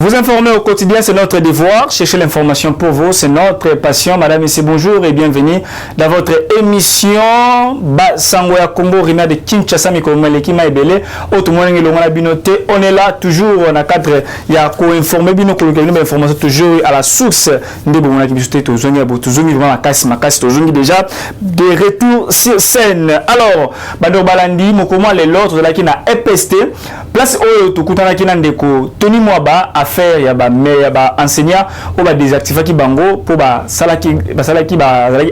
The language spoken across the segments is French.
Vous informer au quotidien, c'est notre devoir. Chercher l'information pour vous, c'est notre passion. Madame et messieurs, bonjour et bienvenue dans votre émission Sangoya Combo Rina de Kinshasa Mikomaleki Maebele. On est là toujours dans le cadre. Il y a co-informer bino information toujours à la source. Déjà des retours sur scène. Alors, Bador Balandi, Mokoma les l'autre de la qui na EPST. Place au Tukutana Kinandeko, Tony Mwaba, affaire, ya ba enseignant, ou ba désactiver qui bango, pour ba salaki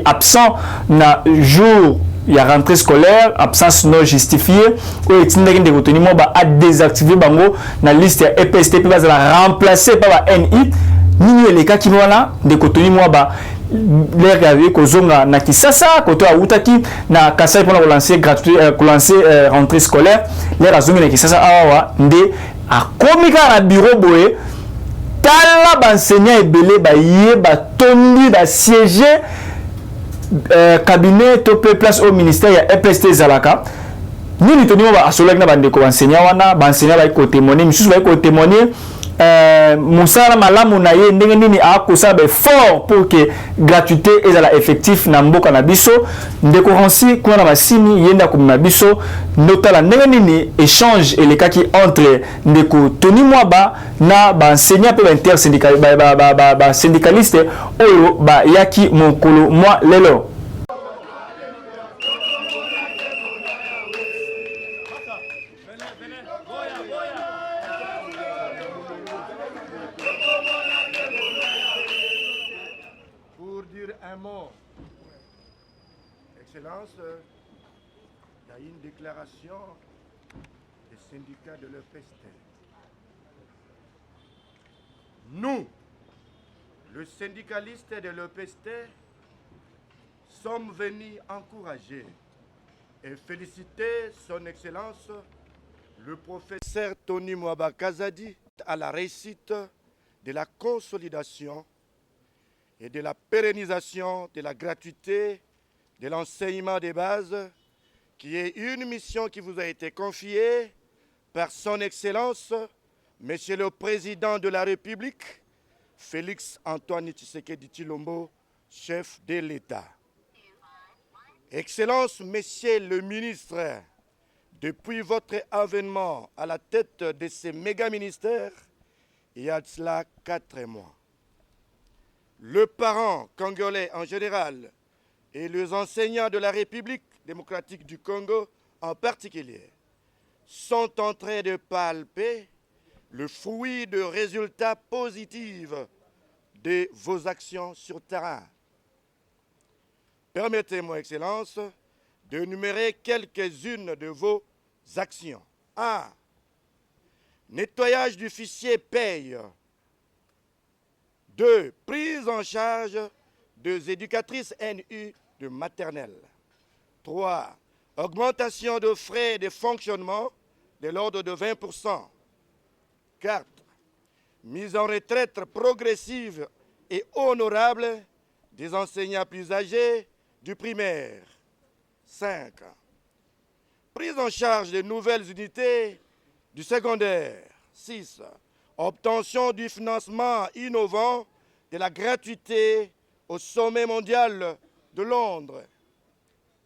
absent na jour, il y a rentrée scolaire, absence non justifiée, ou est-il que Tony Mwaba a désactivé bango, na liste ya EPST, puis va la remplacer par la NI, ni les cas qui vont là, de Tony Mwaba. Les gars kozonga na Kisasa koto autaki na Kasai pour relancer gratuit rentrée scolaire les razongi na Kisasa awa nde a komika na bureau boye tala ba enseignant ebele ba yé ba tondi ba siéger cabinet topé place au ministère ya EPST Zalaka ni toni ba asolek na bande ko enseignant wana ba enseignant ba ko témoigner misusu ba ko témoigner Moussala malamu na ye ndenge nini akosa be fort pour que gratuité ezala effectif na mboka na biso ndeko Ransi kuna na basini yenda ko na biso notala ndenge nini échange elekaki entre ndeko Tony Mwaba na ba enseignant pe intersyndical ba syndicaliste oyo ba yaki mokolo mwa lelo. Excellence, il y a une déclaration des syndicats de l'EPST. Nous, le syndicaliste de l'EPST, sommes venus encourager et féliciter son Excellence, le professeur Tony Mwaba Kazadi, à la réussite de la consolidation et de la pérennisation de la gratuité de l'enseignement des bases, qui est une mission qui vous a été confiée par son Excellence, Monsieur le Président de la République, Félix Antoine Tshisekedi Tshilombo, chef de l'État. Excellence, Monsieur le Ministre, depuis votre avènement à la tête de ces méga-ministères, il y a de cela 4 mois, le parent congolais en général et les enseignants de la République démocratique du Congo en particulier sont en train de palper le fruit de résultats positifs de vos actions sur terrain. Permettez-moi, Excellence, de numérer quelques-unes de vos actions. 1. Nettoyage du fichier paye. 2. Prise en charge des éducatrices NU de maternelle. 3. Augmentation de frais de fonctionnement de l'ordre de 20%. 4. Mise en retraite progressive et honorable des enseignants plus âgés du primaire. 5. Prise en charge de nouvelles unités du secondaire. 6. Obtention du financement innovant de la gratuité au sommet mondial de Londres.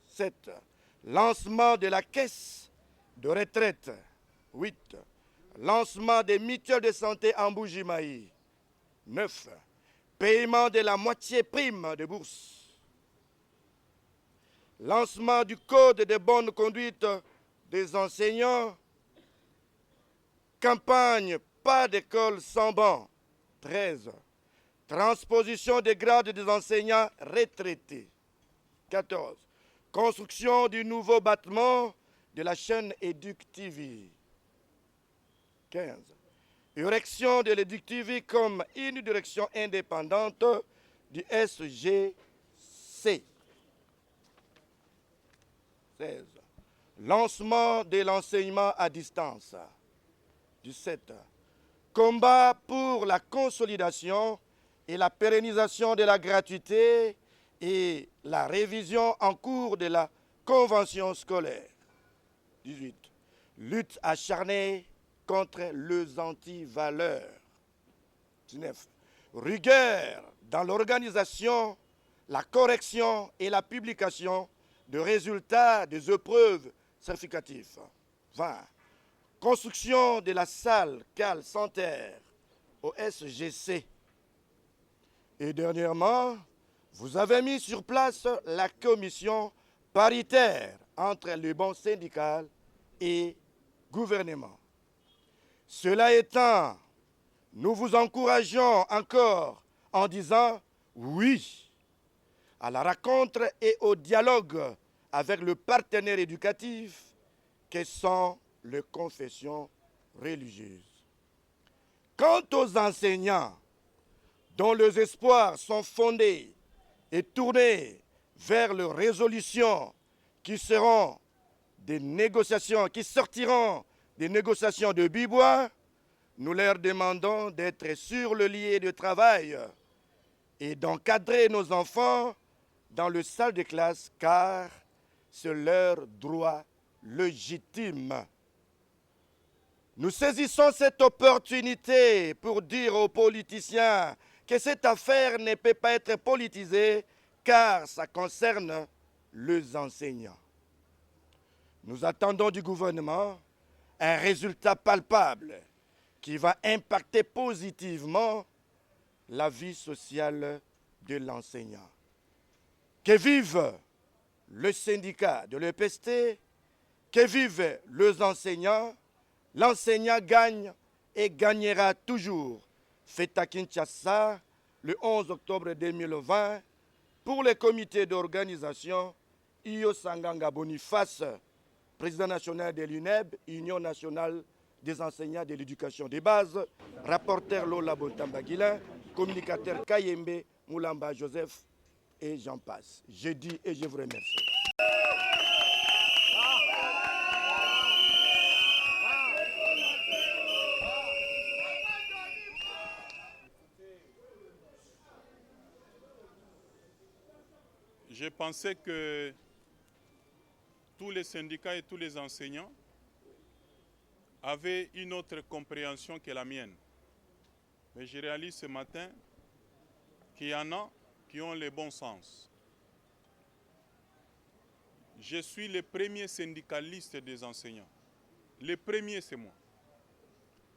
7. Lancement de la caisse de retraite. 8. Lancement des mutuelles de santé en Bougimaï. 9. Paiement de la moitié prime de bourse. Lancement du code de bonne conduite des enseignants. Campagne pas d'école sans banc. 13. Transposition des grades des enseignants retraités. 14. Construction du nouveau bâtiment de la chaîne EducTV. 15. Érection de l'EducTV comme une direction indépendante du SGC. 16. Lancement de l'enseignement à distance. 17. Combat pour la consolidation et la pérennisation de la gratuité et la révision en cours de la convention scolaire. 18. Lutte acharnée contre les antivaleurs. 19. Rigueur dans l'organisation, la correction et la publication de résultats des épreuves certificatives. 20. Construction de la salle cale sanitaire au SGC. Et dernièrement, vous avez mis sur place la commission paritaire entre le bon syndical et gouvernement. Cela étant, nous vous encourageons encore en disant oui à la rencontre et au dialogue avec le partenaire éducatif que sont les confessions religieuses. Quant aux enseignants dont les espoirs sont fondés et tournés vers les résolutions qui seront des négociations, qui sortiront des négociations de Bibois, nous leur demandons d'être sur le lieu de travail et d'encadrer nos enfants dans le salle de classe car c'est leur droit légitime. Nous saisissons cette opportunité pour dire aux politiciens que cette affaire ne peut pas être politisée car ça concerne les enseignants. Nous attendons du gouvernement un résultat palpable qui va impacter positivement la vie sociale de l'enseignant. Que vive le syndicat de l'EPST, que vivent les enseignants, l'enseignant gagne et gagnera toujours. Fête à Kinshasa, le 11 octobre 2020, pour le comité d'organisation, Iyo Sanganga Boniface, président national de l'UNEB, Union nationale des enseignants de l'éducation des bases, rapporteur Lola Bontamba-Guilin, communicateur Kayembe, Moulamba Joseph, et j'en passe. Je dis et je vous remercie. Je pensais que tous les syndicats et tous les enseignants avaient une autre compréhension que la mienne. Mais je réalise ce matin qu'il y en a qui ont le bon sens. Je suis le premier syndicaliste des enseignants. Le premier, c'est moi.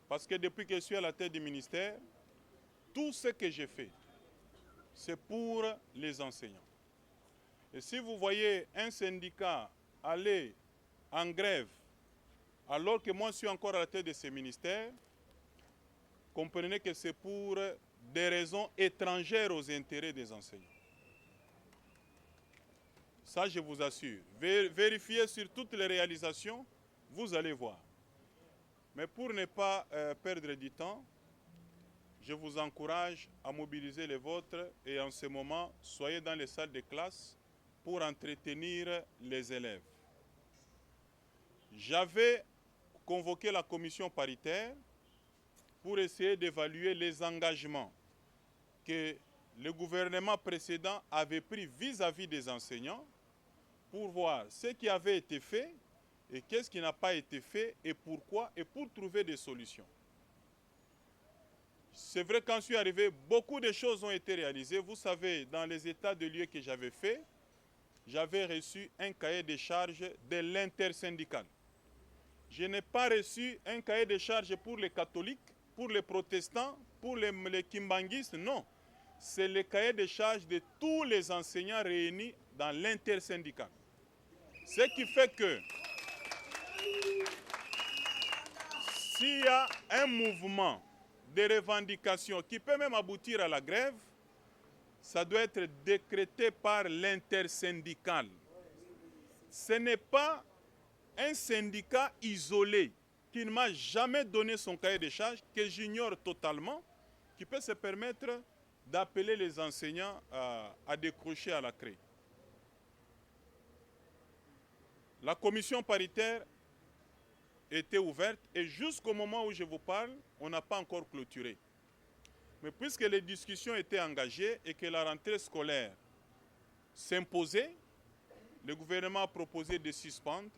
Parce que depuis que je suis à la tête du ministère, tout ce que j'ai fait, c'est pour les enseignants. Et si vous voyez un syndicat aller en grève, alors que moi je suis encore à la tête de ce ministère, comprenez que c'est pour des raisons étrangères aux intérêts des enseignants. Ça, je vous assure. Vérifiez sur toutes les réalisations, vous allez voir. Mais pour ne pas perdre du temps, je vous encourage à mobiliser les vôtres et en ce moment, soyez dans les salles de classe pour entretenir les élèves. J'avais convoqué la commission paritaire pour essayer d'évaluer les engagements que le gouvernement précédent avait pris vis-à-vis des enseignants pour voir ce qui avait été fait et qu'est-ce qui n'a pas été fait et pourquoi et pour trouver des solutions. C'est vrai qu'en suis arrivé, beaucoup de choses ont été réalisées. Vous savez, dans les états de lieu que j'avais fait, j'avais reçu un cahier de charges de l'intersyndicale. Je n'ai pas reçu un cahier de charges pour les catholiques, pour les protestants, pour les kimbanguistes, non. C'est le cahier de charges de tous les enseignants réunis dans l'intersyndicale. Ce qui fait que s'il y a un mouvement de revendication qui peut même aboutir à la grève, ça doit être décrété par l'intersyndicale. Ce n'est pas un syndicat isolé qui ne m'a jamais donné son cahier de charges, que j'ignore totalement, qui peut se permettre d'appeler les enseignants à décrocher à la craie. La commission paritaire était ouverte et jusqu'au moment où je vous parle, on n'a pas encore clôturé. Mais puisque les discussions étaient engagées et que la rentrée scolaire s'imposait, le gouvernement a proposé de suspendre,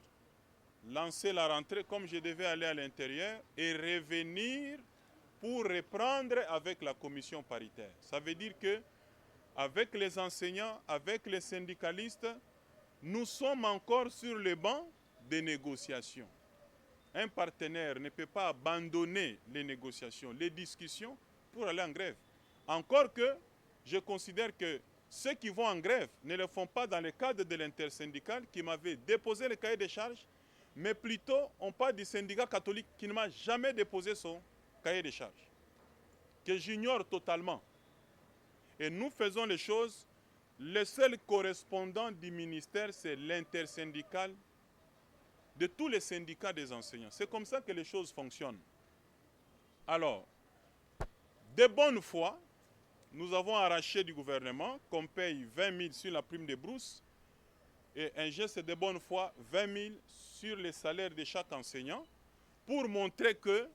lancer la rentrée comme je devais aller à l'intérieur et revenir pour reprendre avec la commission paritaire. Ça veut dire que avec les enseignants, avec les syndicalistes, nous sommes encore sur le banc des négociations. Un partenaire ne peut pas abandonner les négociations, les discussions pour aller en grève. Encore que je considère que ceux qui vont en grève ne le font pas dans le cadre de l'intersyndical qui m'avait déposé le cahier de charges, mais plutôt on parle du syndicat catholique qui ne m'a jamais déposé son cahier de charges, que j'ignore totalement. Et nous faisons les choses, le seul correspondant du ministère, c'est l'intersyndical de tous les syndicats des enseignants. C'est comme ça que les choses fonctionnent. Alors, de bonne foi, nous avons arraché du gouvernement qu'on paye 20 000 sur la prime de brousse et un geste de bonne foi, 20 000 sur les salaires de chaque enseignant pour montrer que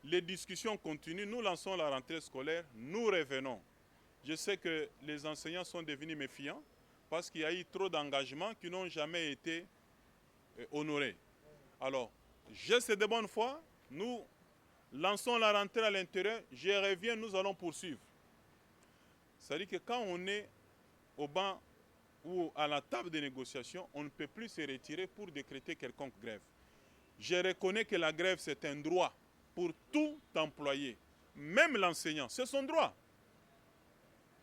les discussions continuent. Nous lançons la rentrée scolaire, nous revenons. Je sais que les enseignants sont devenus méfiants parce qu'il y a eu trop d'engagements qui n'ont jamais été honorés. Alors, geste de bonne foi, nous lançons la rentrée à l'intérieur, je reviens, nous allons poursuivre. C'est-à-dire que quand on est au banc ou à la table de négociation, on ne peut plus se retirer pour décréter quelconque grève. Je reconnais que la grève, c'est un droit pour tout employé, même l'enseignant, c'est son droit.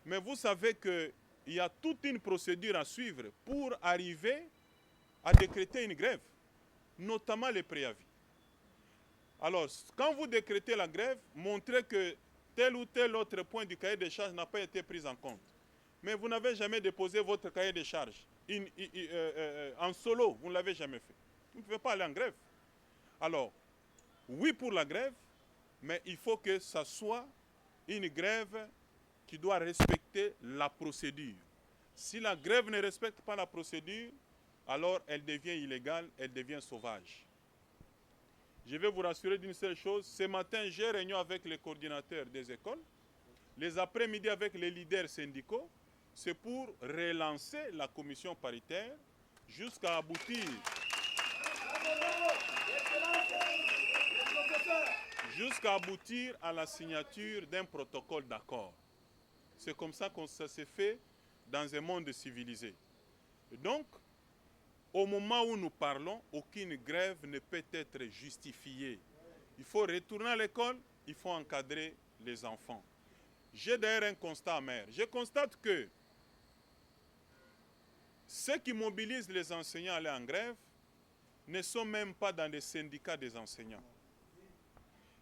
Mais vous savez qu'il y a toute une procédure à suivre pour arriver à décréter une grève, notamment les préavis. Alors, quand vous décrétez la grève, montrez que tel ou tel autre point du cahier de charges n'a pas été pris en compte. Mais vous n'avez jamais déposé votre cahier de charges en solo, vous ne l'avez jamais fait. Vous ne pouvez pas aller en grève. Alors, oui pour la grève, mais il faut que ça soit une grève qui doit respecter la procédure. Si la grève ne respecte pas la procédure, alors elle devient illégale, elle devient sauvage. Je vais vous rassurer d'une seule chose. Ce matin, j'ai réunion avec les coordinateurs des écoles. Les après-midi avec les leaders syndicaux. C'est pour relancer la commission paritaire jusqu'à aboutir à la signature d'un protocole d'accord. C'est comme ça que ça se fait dans un monde civilisé. Et donc, au moment où nous parlons, aucune grève ne peut être justifiée. Il faut retourner à l'école, il faut encadrer les enfants. J'ai d'ailleurs un constat amer. Je constate que ceux qui mobilisent les enseignants à aller en grève ne sont même pas dans les syndicats des enseignants.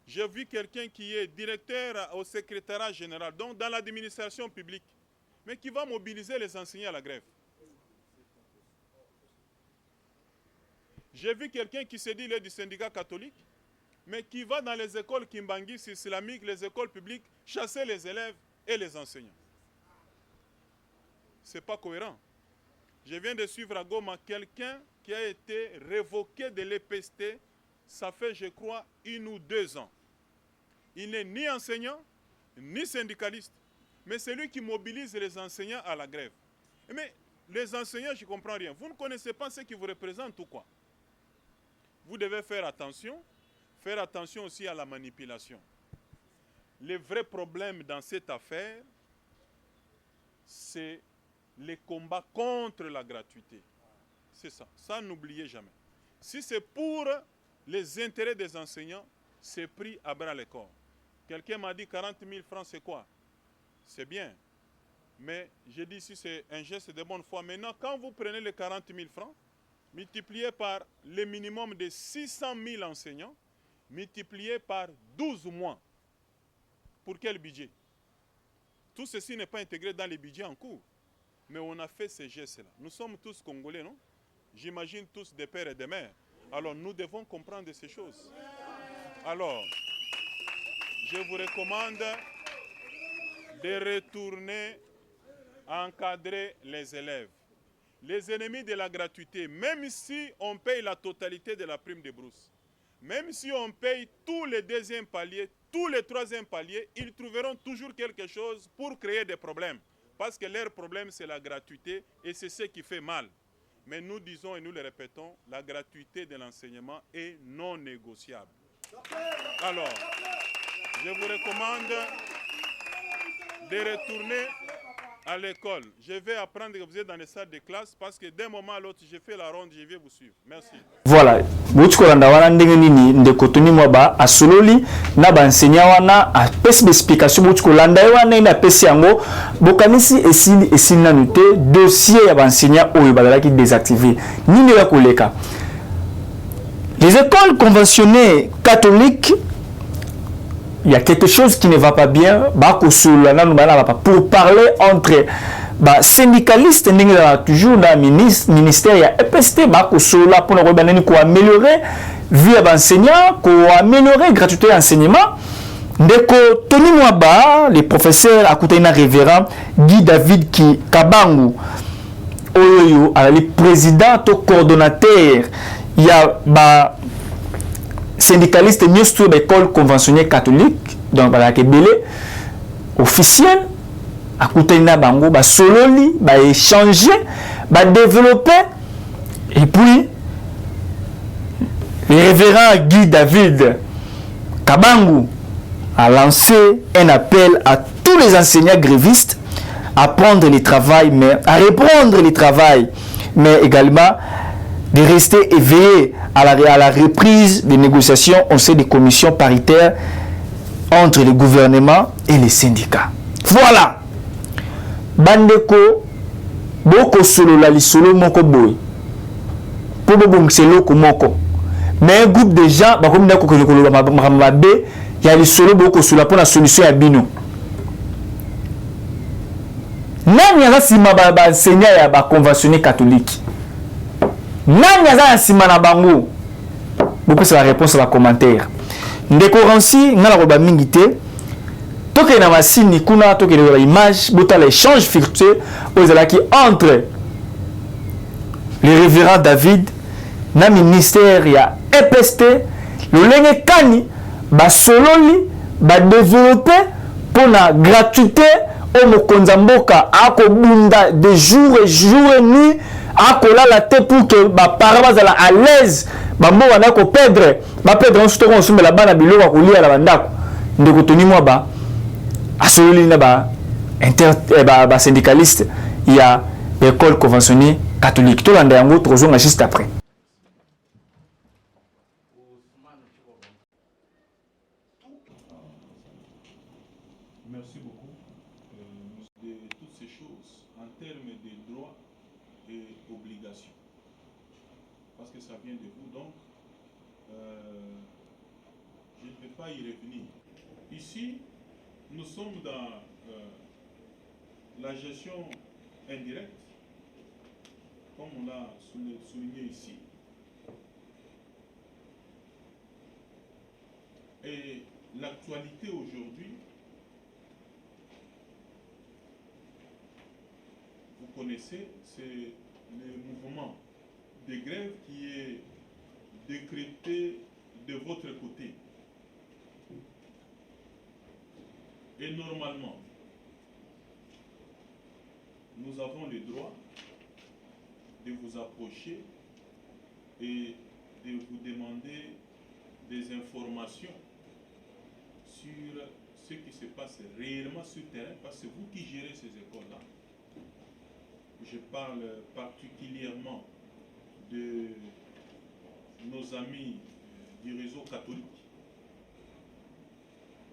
J'ai vu quelqu'un qui est directeur au secrétariat général, donc dans l'administration publique, mais qui va mobiliser les enseignants à la grève. J'ai vu quelqu'un qui se dit il est du syndicat catholique, mais qui va dans les écoles kimbanguistes islamiques, les écoles publiques, chasser les élèves et les enseignants. Ce n'est pas cohérent. Je viens de suivre à Goma quelqu'un qui a été révoqué de l'EPST, ça fait, je crois, 1 ou 2 ans. Il n'est ni enseignant, ni syndicaliste, mais c'est lui qui mobilise les enseignants à la grève. Mais les enseignants, je ne comprends rien. Vous ne connaissez pas ce qui vous représente ou quoi? Vous devez faire attention aussi à la manipulation. Le vrai problème dans cette affaire, c'est les combats contre la gratuité. C'est ça. Ça, n'oubliez jamais. Si c'est pour les intérêts des enseignants, c'est pris à bras le corps. Quelqu'un m'a dit 40 000 francs, c'est quoi? C'est bien. Mais j'ai dit si c'est un geste de bonne foi. Maintenant, quand vous prenez les 40 000 francs, multiplié par le minimum de 600 000 enseignants, multiplié par 12 mois. Pour quel budget? Tout ceci n'est pas intégré dans les budgets en cours. Mais on a fait ces gestes-là. Nous sommes tous Congolais, non? J'imagine tous des pères et des mères. Alors nous devons comprendre ces choses. Alors, je vous recommande de retourner encadrer les élèves. Les ennemis de la gratuité, même si on paye la totalité de la prime de brousse, même si on paye tous les 2e paliers, tous les 3e paliers, ils trouveront toujours quelque chose pour créer des problèmes. Parce que leur problème, c'est la gratuité et c'est ce qui fait mal. Mais nous disons et nous le répétons, la gratuité de l'enseignement est non négociable. Alors, je vous recommande de retourner à l'école. Je vais apprendre que vous êtes dans les salles de classe parce que d'un moment à l'autre, je fais la ronde, je vais vous suivre. Merci. Voilà. Butkolanda wana ndenge nini ndeko Tony Mwaba asololi na ba enseignant wana a pesi explication Butkolanda wana ina pesi yango bokanisi esili na noté dossier ya ba enseignant oyo bazalaki désactivé. Nini ya koleka. Les écoles conventionnées catholiques, il y a quelque chose qui ne va pas bien. Pour parler entre syndicalistes, toujours dans le ministère, il y a EPST, pour améliorer la vie des enseignants, pour améliorer la gratuité de l'enseignement. Ndeko Tony Mwaba, le professeur à côté d'un révérend Guy David Kabangu, le président, le coordonnateur, il y a syndicaliste mieux sur l'école conventionnelle catholique, donc la Kébélé, officielle, à côté de Bango, sololi, échanger, développer, et puis le révérend Guy David Kabangu a lancé un appel à tous les enseignants grévistes à prendre le travail, mais à reprendre le travail, mais également de rester éveillé à la reprise des négociations au sein des commissions paritaires entre le gouvernement et les syndicats. Voilà. Bandeko, boko solo la lisolo moko boy. Pobo bongselo moko. Mais un groupe de gens, comme ndako kolokolo mabe, il y a lisolo boko solo pour la solution à bino. Nani ya sima ba enseignant ya ba conventionné catholique. Nani aza sima na bango. Beaucoup c'est la réponse à la commentaire. Ndeko Ransi ngala ko ba mingi te. Toke na masini kuna toke na image, bota l'échange virtuel aux alaki entre le révérend David na ministère ya EPST, le lenge kani ba sololi ba développer pour la gratuité au mokonza mboka akobunda de jour et nuit akola la te pour que ba parents bazala à l'aise ba mbo wana ko perdre ba perdre on ko nsumela bana biloko kolia la bandako ndeko Tony Mwaba asololi na ba syndicaliste il y a l'école conventionnée catholique to landa yango trozonga juste après. Merci beaucoup. De toutes ces choses en termes de droits et obligations. Parce que ça vient de vous, donc je ne peux pas y revenir. Ici, nous sommes dans la gestion indirecte, comme on l'a souligné ici. Et l'actualité aujourd'hui, vous connaissez, c'est le mouvement de grève qui est décrété de votre côté. Et normalement, nous avons le droit de vous approcher et de vous demander des informations sur ce qui se passe réellement sur le terrain, parce que c'est vous qui gérez ces écoles-là. Je parle particulièrement de nos amis du réseau catholique.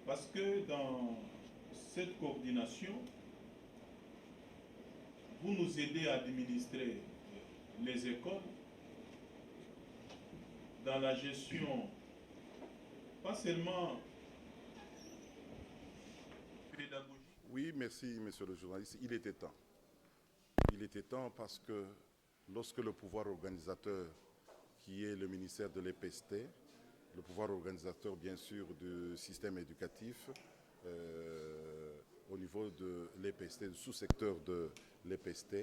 Parce que dans cette coordination, vous nous aidez à administrer les écoles dans la gestion, pas seulement pédagogique. Oui, merci, monsieur le journaliste. Il était temps. Il était temps parce que lorsque le pouvoir organisateur, qui est le ministère de l'EPST, le pouvoir organisateur bien sûr du système éducatif, au niveau de l'EPST, du sous-secteur de l'EPST,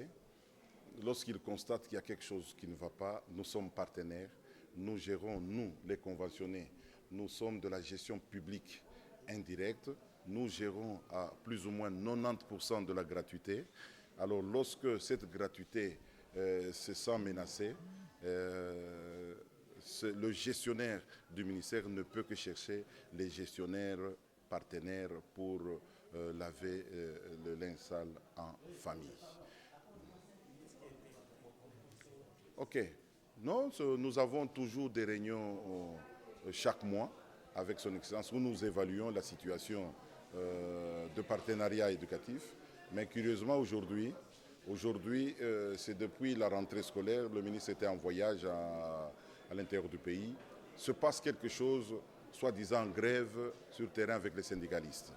lorsqu'il constate qu'il y a quelque chose qui ne va pas, nous sommes partenaires, nous gérons, nous les conventionnés, nous sommes de la gestion publique indirecte, nous gérons à plus ou moins 90% de la gratuité. Alors lorsque cette gratuité se sent menacée, le gestionnaire du ministère ne peut que chercher les gestionnaires partenaires pour laver le linge sale en famille. Ok. Non, nous avons toujours des réunions chaque mois avec son Excellence où nous évaluons la situation de partenariat éducatif. Mais curieusement, aujourd'hui, c'est depuis la rentrée scolaire, le ministre était en voyage à l'intérieur du pays. Se passe quelque chose, soi-disant grève sur terrain avec les syndicalistes.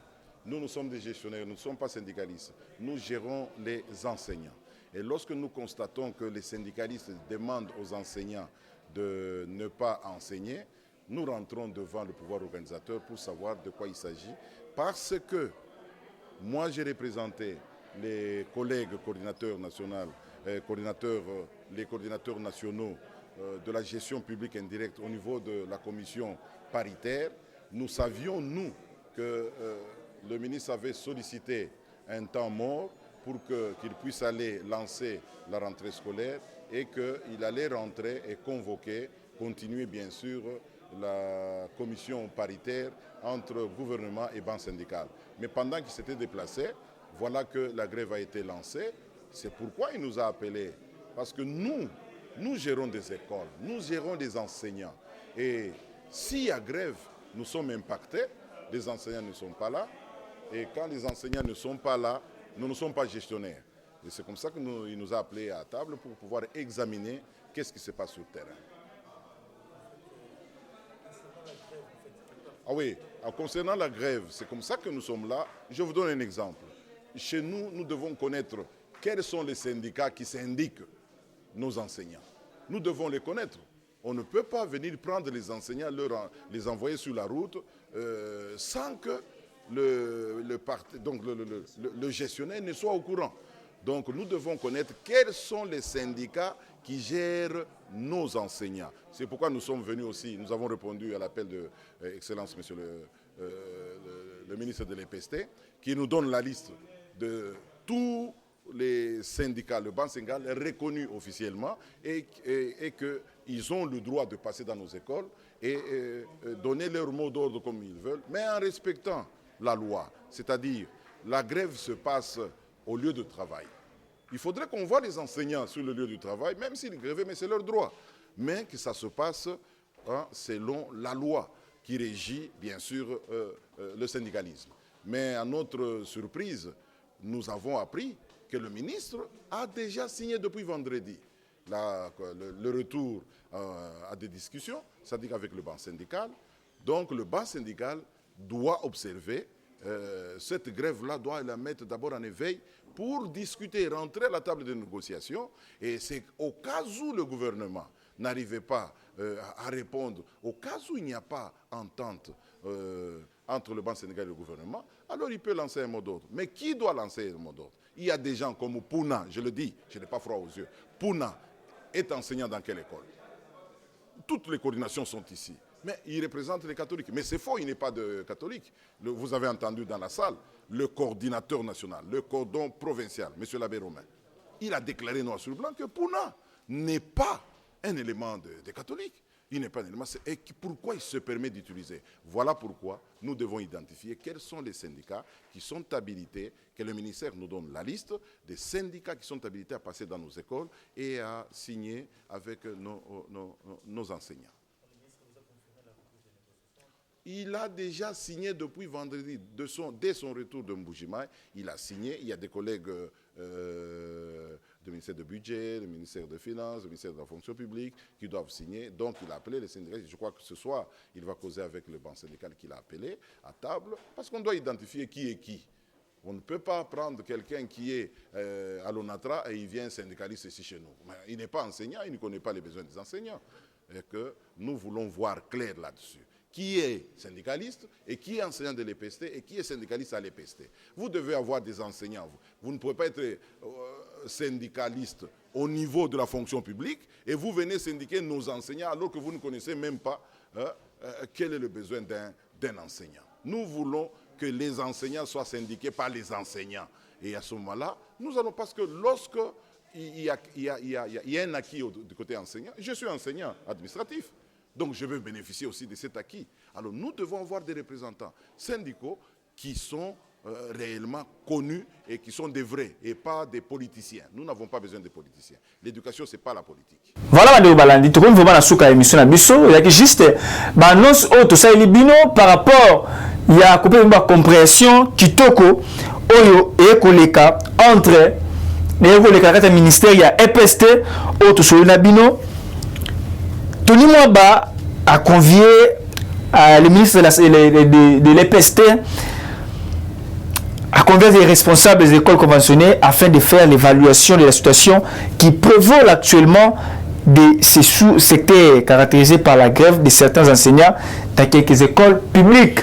Nous sommes des gestionnaires, nous ne sommes pas syndicalistes. Nous gérons les enseignants. Et lorsque nous constatons que les syndicalistes demandent aux enseignants de ne pas enseigner, nous rentrons devant le pouvoir organisateur pour savoir de quoi il s'agit. Parce que moi, j'ai représenté les collègues coordinateurs nationaux, les coordinateurs nationaux de la gestion publique indirecte au niveau de la commission paritaire. Nous savions, nous, que le ministre avait sollicité un temps mort pour qu'il puisse aller lancer la rentrée scolaire et qu'il allait rentrer et convoquer, continuer bien sûr, la commission paritaire entre gouvernement et banque syndicale. Mais pendant qu'il s'était déplacé, voilà que la grève a été lancée. C'est pourquoi il nous a appelés. Parce que nous gérons des écoles, nous gérons des enseignants. Et s'il y a grève, nous sommes impactés, les enseignants ne sont pas là. Et quand les enseignants ne sont pas là, nous ne sommes pas gestionnaires. Et c'est comme ça qu'il nous a appelés à table pour pouvoir examiner qu'est-ce qui se passe sur le terrain. Ah oui, concernant la grève, c'est comme ça que nous sommes là. Je vous donne un exemple. Chez nous, nous devons connaître quels sont les syndicats qui syndiquent nos enseignants. Nous devons les connaître. On ne peut pas venir prendre les enseignants, les envoyer sur la route sans que le gestionnaire ne soit au courant. Donc nous devons connaître quels sont les syndicats qui gèrent nos enseignants. C'est pourquoi nous sommes venus aussi, nous avons répondu à l'appel de Excellence, Monsieur le ministre de l'EPST, qui nous donne la liste de tous les syndicats, le banc syndical reconnus officiellement et qu'ils ont le droit de passer dans nos écoles et donner leur mot d'ordre comme ils veulent, mais en respectant la loi. C'est-à-dire, la grève se passe au lieu de travail. Il faudrait qu'on voit les enseignants sur le lieu du travail, même s'ils grèvent, mais c'est leur droit. Mais que ça se passe selon la loi qui régit, bien sûr, le syndicalisme. Mais à notre surprise, nous avons appris que le ministre a déjà signé depuis vendredi le retour à des discussions, c'est-à-dire avec le banc syndical. Donc le banc syndical doit observer cette grève-là, doit la mettre d'abord en éveil pour discuter, rentrer à la table de négociation. Et c'est au cas où le gouvernement n'arrivait pas à répondre, au cas où il n'y a pas entente entre le banc syndical et le gouvernement, alors il peut lancer un mot d'ordre. Mais qui doit lancer un mot d'ordre? Il y a des gens comme Pouna, je le dis, je n'ai pas froid aux yeux. Pouna est enseignant dans quelle école? Toutes les coordinations sont ici. Mais il représente les catholiques. Mais c'est faux, il n'est pas de catholique. Vous avez entendu dans la salle, le coordinateur national, le cordon provincial, M. l'abbé Romain, il a déclaré noir sur blanc que Pouna n'est pas un élément des catholiques. Il n'est pas un élément. Et pourquoi il se permet d'utiliser? Voilà pourquoi nous devons identifier quels sont les syndicats qui sont habilités, que le ministère nous donne la liste des syndicats qui sont habilités à passer dans nos écoles et à signer avec nos enseignants. Il a déjà signé depuis vendredi, dès son retour de Mbujimaï, il a signé. Il y a des collègues du ministère du Budget, du ministère des Finances, du ministère de la Fonction publique qui doivent signer. Donc il a appelé les syndicats. Je crois que ce soir, il va causer avec le banc syndical qu'il a appelé à table, parce qu'on doit identifier qui est qui. On ne peut pas prendre quelqu'un qui est à l'ONATRA et il vient syndicaliste ici chez nous. Mais il n'est pas enseignant, il ne connaît pas les besoins des enseignants. Et que nous voulons voir clair là-dessus. Qui est syndicaliste et qui est enseignant de l'EPST et qui est syndicaliste à l'EPST. Vous devez avoir des enseignants. Vous ne pouvez pas être syndicaliste au niveau de la fonction publique et vous venez syndiquer nos enseignants alors que vous ne connaissez même pas quel est le besoin d'un enseignant. Nous voulons que les enseignants soient syndiqués par les enseignants. Et à ce moment-là, nous allons, parce que lorsque il y a un acquis du côté enseignant, je suis enseignant administratif. Donc je veux bénéficier aussi de cet acquis. Alors nous devons avoir des représentants syndicaux qui sont réellement connus et qui sont des vrais et pas des politiciens. Nous n'avons pas besoin de politiciens. L'éducation, ce n'est pas la politique. Voilà, Bandeko Balandi, tu vraiment la souka émission na biso, il y a juste annonce auto ça libino par rapport il y a une compréhension kitoko oyo et koleka entre le ministère il y a EPST auto sur le bino. Tony Mwaba a convié le ministre de l'EPST à convaincre les responsables des écoles conventionnées afin de faire l'évaluation de la situation qui prévaut actuellement de ces sous-secteurs caractérisés par la grève de certains enseignants dans quelques écoles publiques.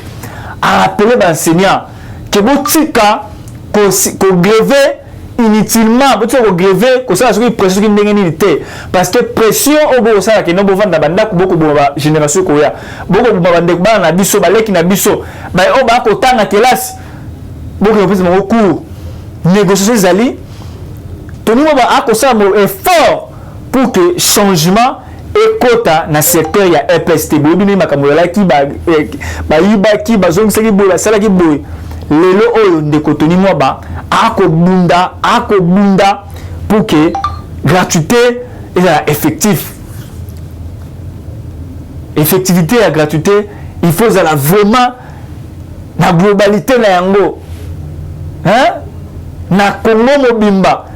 À rappeler les enseignants que Botika qu'on grève inutilement, qu'on grève, qu'on ça une pression qui n'est pas parce que pression au bout ça qui n'ont pas vendu banda beaucoup de génération koya beaucoup de banda ba na biso ba leki na biso ba o ba ko tanga classe beaucoup de mon cours négociation zali Tony Mwaba a commencé un effort pour que changement et quota na secteur ya EPST bobini makamola ki ba yiba ki ba zong seki bola sala ki boy lelo oyo ndeko Tony Mwaba ako bunda pour que gratuité et effectif effectivité et gratuité il faut ça vraiment la globalité na yango na Congo mobimba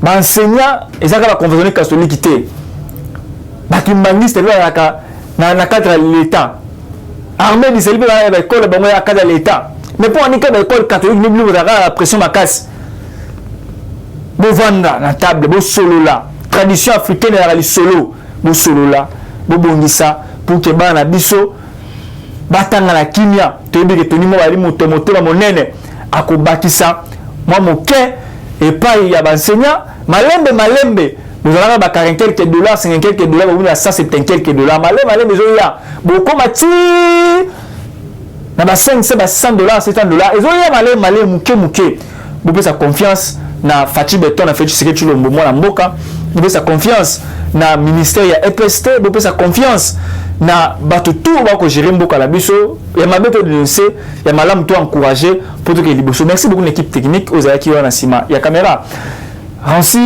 ba enseignant ezaka la convention catholique te ba kimbaniste na cadre de l'état armée di célébrer la école bango ya cadre de l'état mais pour indiquer l'école catholique ni vous avez la pression ma casse bo vanda na table bo solo la tradition africaine ya solo bo solo la bo bongisa pour que bana biso batanga na kimia toyebi ke Tony Mwaba ali moto ba monene akobakisa moi moke et pas il y a enseignant malembe vous allez ba 40 quelques dollars 50 quelques dollars ou 170 quelques dollars malembe zoya beaucoup mati na ba 5 c'est ba 100 dollars 700 dollars et zoya malembe muke vous pouvez sa confiance na Fati Beton na fait ce que tu le moment na mboka vous pouvez sa confiance na ministère ya EPST vous pouvez sa confiance na bato tout ba ko gérer mboka la biso ya mabeto dénoncer ya malamu to encourager pour que liboso. Merci beaucoup l'équipe technique aux ayaki na sima ya caméra Hansi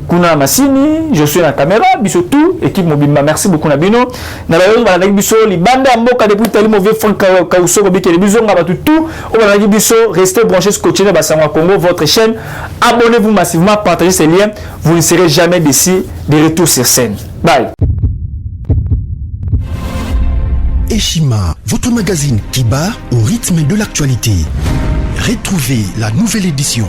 kuna masini je suis na caméra biso tout équipe mobimba merci beaucoup na bino na bayo ba na biso libanda mboka depuis tali mauvais fond kauso ko bikele biso nga bato tout o ba na biso restez branchés sur Continue Basangwa Congo votre chaîne abonnez-vous massivement partagez ces liens vous ne serez jamais déçus de retour sur scène. Bye. Eshima, votre magazine qui bat au rythme de l'actualité. Retrouvez la nouvelle édition.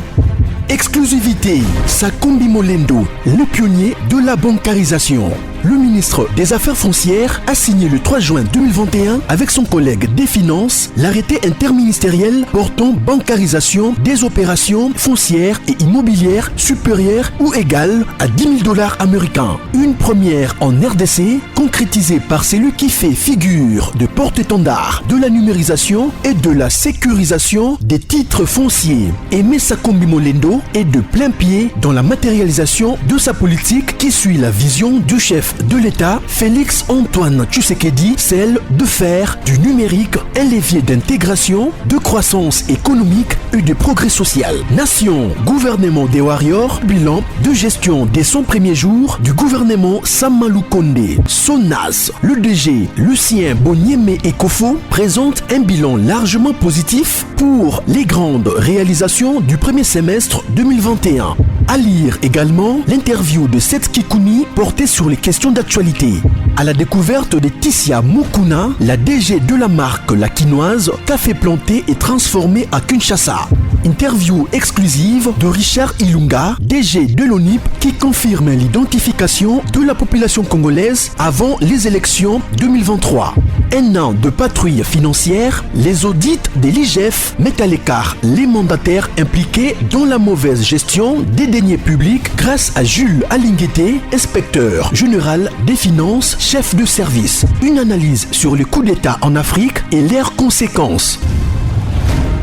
Exclusivité, Sakombi Molendo, le pionnier de la bancarisation. Le ministre des Affaires foncières a signé le 3 juin 2021 avec son collègue des Finances l'arrêté interministériel portant bancarisation des opérations foncières et immobilières supérieures ou égales à 10 000 $ américains. Une première en RDC concrétisée par celui qui fait figure de porte-étendard de la numérisation et de la sécurisation des titres fonciers. Aimé Sakombi Molendo est de plein pied dans la matérialisation de sa politique qui suit la vision du chef de l'État, Félix Antoine Tshisekedi, celle de faire du numérique un levier d'intégration, de croissance économique et de progrès social. Nation, gouvernement des warriors, bilan de gestion dès son premier jour du gouvernement Samalou Kondé. SONAS, le DG Lucien Boniemé Ekofo présente un bilan largement positif pour les grandes réalisations du premier semestre 2021. À lire également l'interview de Seth Kikouni portée sur les questions d'actualité. À la découverte de Tissia Mukuna, la DG de la marque La Quinoise, café planté et transformé à Kinshasa. Interview exclusive de Richard Ilunga, DG de l'ONIP, qui confirme l'identification de la population congolaise avant les élections 2023. Un an de patrouille financière, les audits de l'IGF mettent à l'écart les mandataires impliqués dans la mauvaise gestion des deniers publics grâce à Jules Alinguete, inspecteur général des finances, chef de service. Une analyse sur les coups d'État en Afrique et leurs conséquences.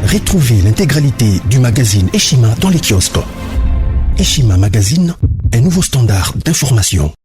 Retrouvez l'intégralité du magazine Eshima dans les kiosques. Eshima Magazine, un nouveau standard d'information.